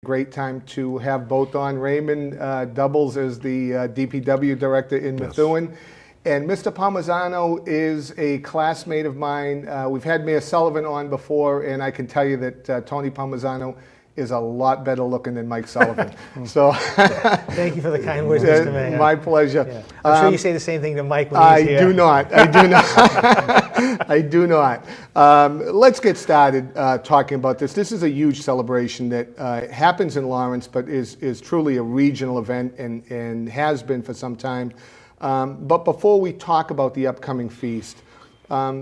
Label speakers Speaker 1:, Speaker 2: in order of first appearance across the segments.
Speaker 1: Great time to have both on. Raymond doubles as the DPW director in Methuen. And Mr. Palmisano is a classmate of mine. We've had Mayor Sullivan on before, and I can tell you that Tony Palmisano is a lot better looking than Mike Sullivan. So
Speaker 2: thank you for the kind words, Mr. Mayor.
Speaker 1: My pleasure.
Speaker 2: Yeah. I'm sure you say the same thing to Mike when he's here.
Speaker 1: I do not. I do not. I do not. Let's get started talking about this. This is a huge celebration that happens in Lawrence, but is truly a regional event and has been for some time. But before we talk about the upcoming feast,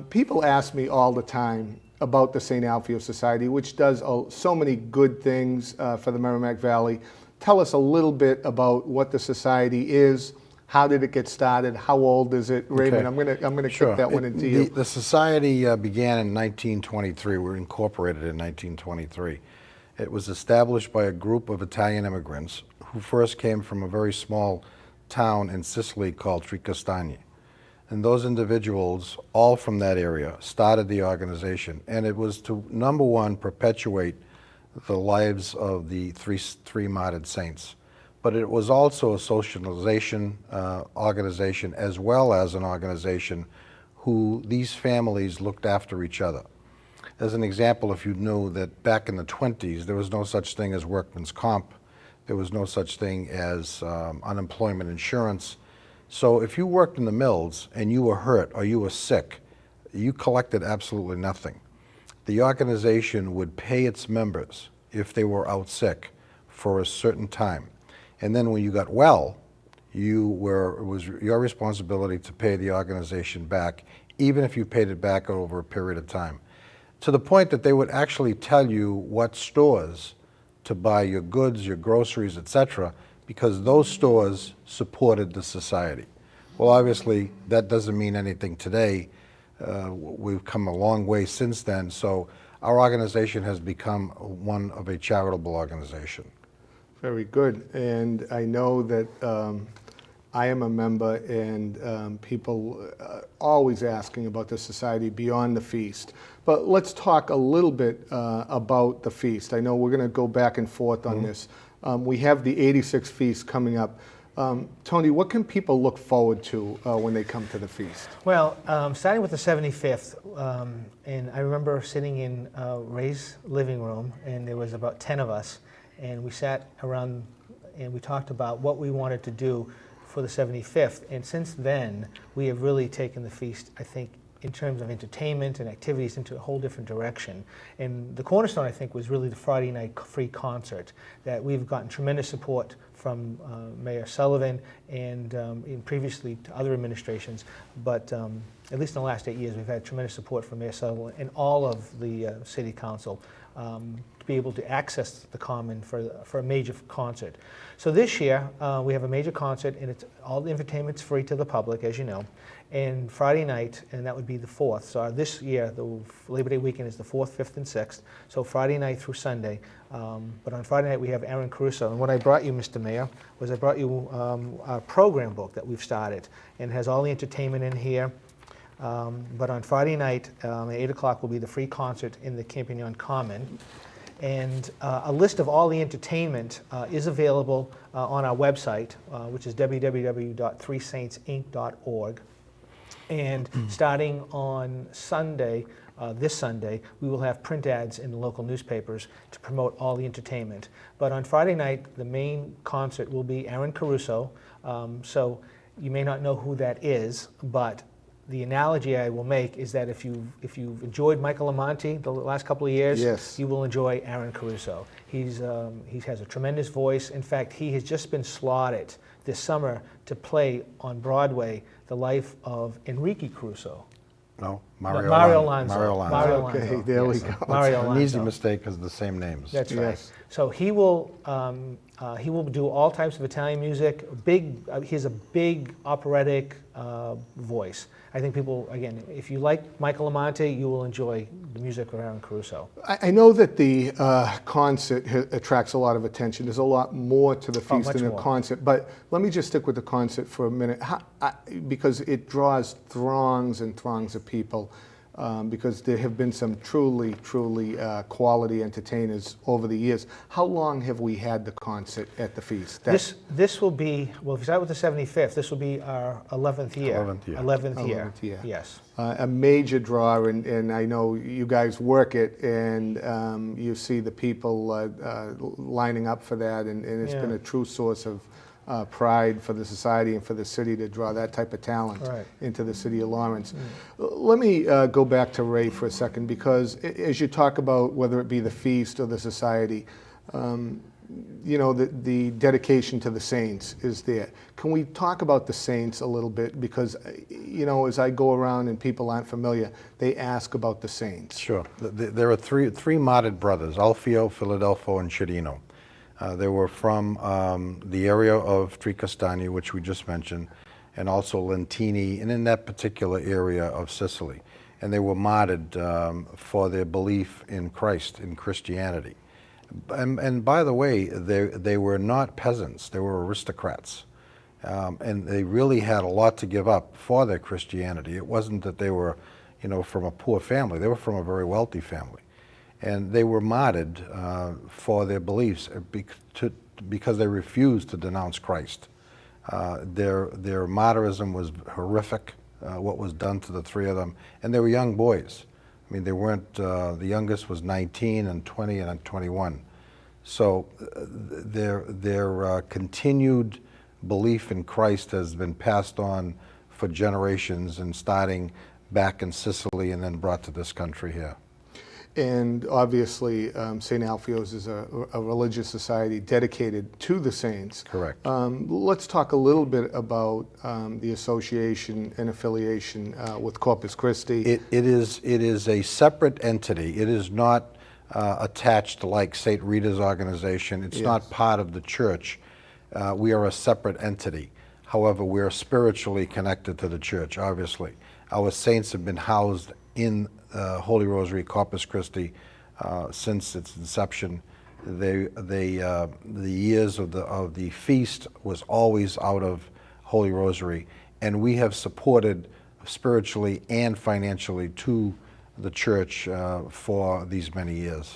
Speaker 1: people ask me all the time about the St. Alfios Society, which does so many good things for the Merrimack Valley. Tell us a little bit about what the society is. How did it get started? How old is it? Raymond,
Speaker 3: Okay.
Speaker 1: I'm gonna kick that one into you.
Speaker 3: The society began in 1923. We were incorporated in 1923. It was established by a group of Italian immigrants who first came from a very small town in Sicily called Tricastagni. And those individuals, all from that area, started the organization. And it was to, number one, perpetuate the lives of the three martyred saints. But it was also a socialization organization, as well as an organization who these families looked after each other. As an example, if you knew that back in the 20s, there was no such thing as workman's comp. There was no such thing as unemployment insurance. So if you worked in the mills and you were hurt or you were sick, you collected absolutely nothing. The organization would pay its members if they were out sick for a certain time. And then when you got well, it was your responsibility to pay the organization back, even if you paid it back over a period of time. To the point that they would actually tell you what stores to buy your goods, your groceries, etc., because those stores supported the society. Well, obviously, that doesn't mean anything today. We've come a long way since then, so our organization has become one of a charitable organization.
Speaker 1: Very good. And I know that I am a member, and people always asking about the society beyond the feast. But let's talk a little bit about the feast. I know we're going to go back and forth on this. We have the 86th feast coming up. Tony, what can people look forward to when they come to the feast?
Speaker 2: Well, starting with the 75th, and I remember sitting in Ray's living room, and there was about 10 of us, and we sat around and we talked about what we wanted to do for the 75th. And since then, we have really taken the feast, I think, in terms of entertainment and activities into a whole different direction. And the cornerstone, I think, was really the Friday night free concert that we've gotten tremendous support from Mayor Sullivan and previously to other administrations. But at least in the last 8 years, we've had tremendous support from Mayor Sullivan and all of the City Council to be able to access the Common for a major concert. So this year, we have a major concert, and all the entertainment's free to the public, as you know. And Friday night, and that would be the 4th. So this year, the Labor Day weekend is the 4th, 5th, and 6th. So Friday night through Sunday. But on Friday night, we have Aaron Caruso. And what I brought you, Mr. Mayor, was I brought you our program book that we've started. And it has all the entertainment in here. But on Friday night, at 8 o'clock, will be the free concert in the Campagnon Common. And a list of all the entertainment is available on our website, which is www.threesaintsinc.org. And starting on Sunday, this Sunday, we will have print ads in the local newspapers to promote all the entertainment. But on Friday night, the main concert will be Aaron Caruso. So you may not know who that is, but the analogy I will make is that if you've enjoyed Michael Amonte the last couple of years,
Speaker 1: yes,
Speaker 2: you will enjoy Aaron Caruso. He has a tremendous voice. In fact, he has just been slotted this summer to play on Broadway the life of Enrique Caruso.
Speaker 3: No,
Speaker 2: Mario Lanza.
Speaker 3: Mario Lanza.
Speaker 1: Okay, there we go.
Speaker 2: Mario
Speaker 3: An
Speaker 2: Lanza.
Speaker 3: easy mistake because of the same names.
Speaker 2: That's right.
Speaker 1: Yes.
Speaker 2: So he will do all types of Italian music. He has a big operatic voice. I think people, again, if you like Michael Amonte, you will enjoy the music of Aaron Caruso.
Speaker 1: I know that the concert attracts a lot of attention. There's a lot more to the feast than a concert, but let me just stick with the concert for a minute, because it draws throngs and throngs of people. because there have been some truly quality entertainers over the years. How long have we had the concert at the feast?
Speaker 2: This will be, well, if you start with the 75th, this will be our 11th year.
Speaker 3: 11th year.
Speaker 2: 11th year.
Speaker 1: 11th year.
Speaker 2: Yes.
Speaker 1: A major draw, and I know you guys work it, and you see the people lining up for that, and it's
Speaker 2: Yeah.
Speaker 1: been a true source of pride for the society and for the city to draw that type of talent
Speaker 2: Right.
Speaker 1: into the city of Lawrence. Let me go back to Ray for a second, because as you talk about whether it be the feast or the society, you know, the dedication to the saints is there. Can we talk about the saints a little bit? Because, you know, as I go around and people aren't familiar, they ask about the saints.
Speaker 3: Sure. There are three martyred brothers, Alfio, Philadelphio, and Chirino. They were from the area of Tricastani, which we just mentioned, and also Lentini, and in that particular area of Sicily. And they were martyred for their belief in Christ, in Christianity. And by the way, they were not peasants, they were aristocrats. And they really had a lot to give up for their Christianity. It wasn't that they were, you know, from a poor family, they were from a very wealthy family. And they were martyred for their beliefs because they refused to denounce Christ. Their martyrism was horrific, what was done to the three of them, and they were young boys. I mean, they weren't, the youngest was 19 and 20 and 21. So their continued belief in Christ has been passed on for generations, and starting back in Sicily and then brought to this country here.
Speaker 1: And obviously, St. Alfios is a religious society dedicated to the saints.
Speaker 3: Correct.
Speaker 1: Let's talk a little bit about the association and affiliation with Corpus Christi.
Speaker 3: It is a separate entity. It is not attached like St. Rita's organization. It's not part of the church. We are a separate entity. However, we are spiritually connected to the church, obviously. Our saints have been housed in Holy Rosary, Corpus Christi, since its inception. The years of the feast was always out of Holy Rosary, and we have supported spiritually and financially to the church for these many years.